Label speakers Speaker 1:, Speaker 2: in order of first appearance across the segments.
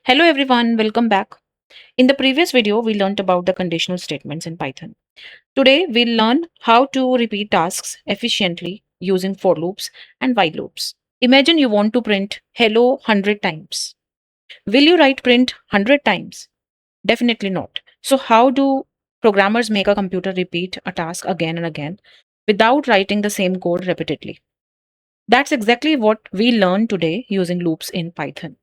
Speaker 1: Hello everyone, welcome back. In the previous video, we learned about the conditional statements in Python. Today, we'll learn how to repeat tasks efficiently using for loops and while loops. Imagine you want to print hello 100 times. Will you write print 100 times? Definitely not. So how do programmers make a computer repeat a task again and again without writing the same code repeatedly? That's exactly what we learn today using loops in Python.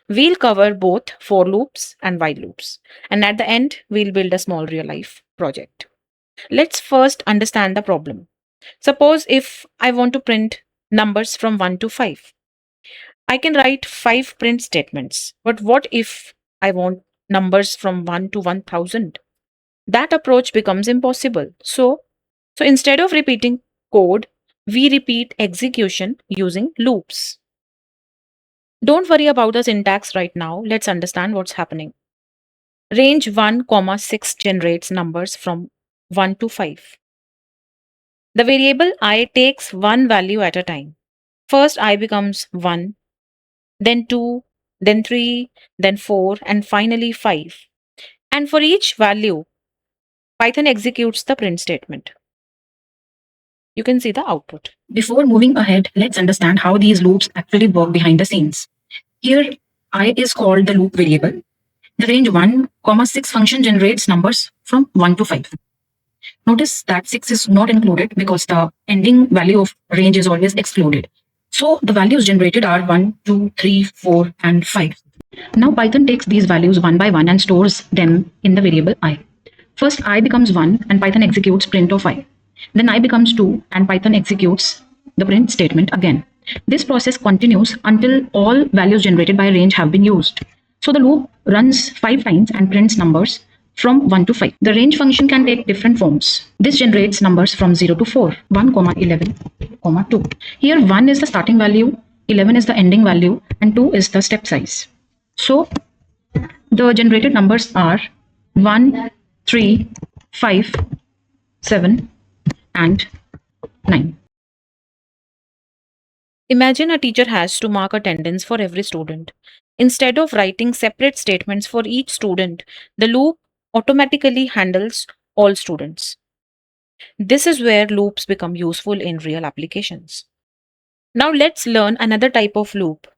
Speaker 1: We'll cover both for loops and while loops. And at the end, we'll build a small real life project. Let's first understand the problem. Suppose if I want to print numbers from 1 to 5, I can write 5 print statements. But what if I want numbers from 1 to 1000? That approach becomes impossible. So instead of repeating code, we repeat execution using loops. Don't worry about the syntax right now. Let's understand what's happening. Range 1, comma 6 generates numbers from 1 to 5. The variable I takes one value at a time. First I becomes 1, then 2, then 3, then 4, and finally 5. And for each value, Python executes the print statement. You can see the output.
Speaker 2: Before moving ahead, let's understand how these loops actually work behind the scenes. Here, I is called the loop variable. The range 1, comma 6 function generates numbers from 1 to 5. Notice that 6 is not included because the ending value of range is always excluded. So the values generated are 1, 2, 3, 4, and 5. Now Python takes these values one by one and stores them in the variable I. First I becomes 1 and Python executes print of I. Then I becomes 2 and Python executes the print statement again. This process continues until all values generated by range have been used. So the loop runs 5 times and prints numbers from 1 to 5. The range function can take different forms. This generates numbers from 0 to 4, 1, 11, 2. Here 1 is the starting value, 11 is the ending value, and 2 is the step size. So the generated numbers are 1, 3, 5, 7, and 9.
Speaker 1: Imagine a teacher has to mark attendance for every student. Instead of writing separate statements for each student, the loop automatically handles all students. This is where loops become useful in real applications. Now let's learn another type of loop.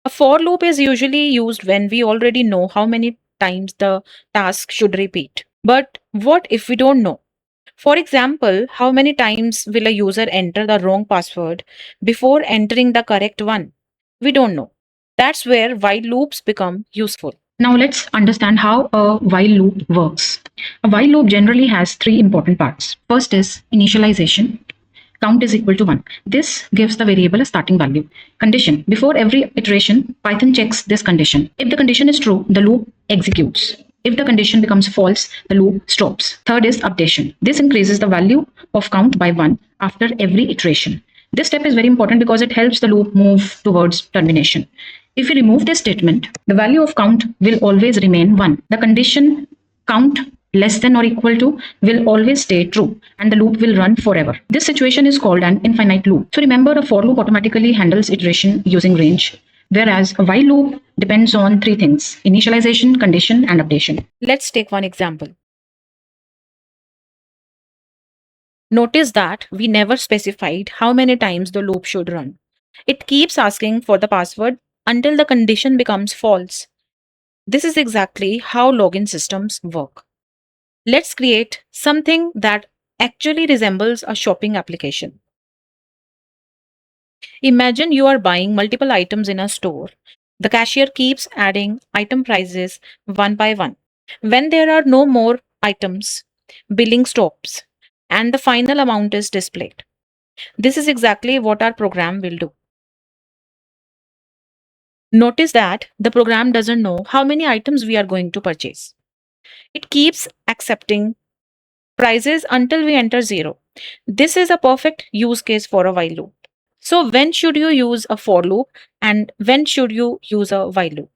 Speaker 1: A for loop is usually used when we already know how many times the task should repeat. But what if we don't know? For example, how many times will a user enter the wrong password before entering the correct one? We don't know. That's where while loops become useful.
Speaker 2: Now let's understand how a while loop works. A while loop generally has three important parts. First is initialization. Count is equal to 1. This gives the variable a starting value. Condition. Before every iteration, Python checks this condition. If the condition is true, the loop executes. If the condition becomes false, the loop stops. Third is updation. This increases the value of count by 1 after every iteration. This step is very important because it helps the loop move towards termination. If we remove this statement, the value of count will always remain 1. The condition count less than or equal to will always stay true and the loop will run forever. This situation is called an infinite loop. So remember, a for loop automatically handles iteration using range, whereas a while loop depends on three things: initialization, condition, and updation.
Speaker 1: Let's take one example. Notice that we never specified how many times the loop should run. It keeps asking for the password until the condition becomes false. This is exactly how login systems work. Let's create something that actually resembles a shopping application. Imagine you are buying multiple items in a store. The cashier keeps adding item prices one by one. When there are no more items, billing stops and the final amount is displayed. This is exactly what our program will do. Notice that the program doesn't know how many items we are going to purchase. It keeps accepting prices until we enter 0. This is a perfect use case for a while loop. So when should you use a for loop and when should you use a while loop?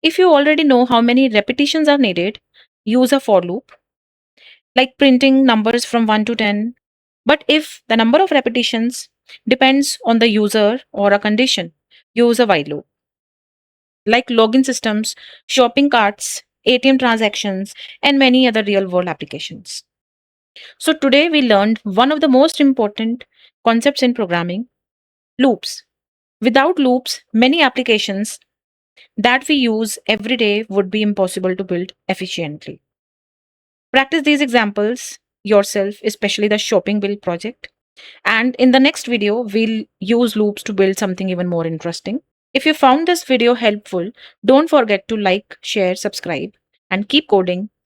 Speaker 1: If you already know how many repetitions are needed, use a for loop, like printing numbers from 1 to 10. But if the number of repetitions depends on the user or a condition, use a while loop. like login systems, shopping carts, ATM transactions, and many other real world applications. So, today we learned one of the most important concepts in programming: loops. Without loops, many applications that we use every day would be impossible to build efficiently. Practice these examples yourself, especially the shopping bill project. And in the next video, we'll use loops to build something even more interesting. If you found this video helpful, don't forget to like, share, subscribe, and keep coding.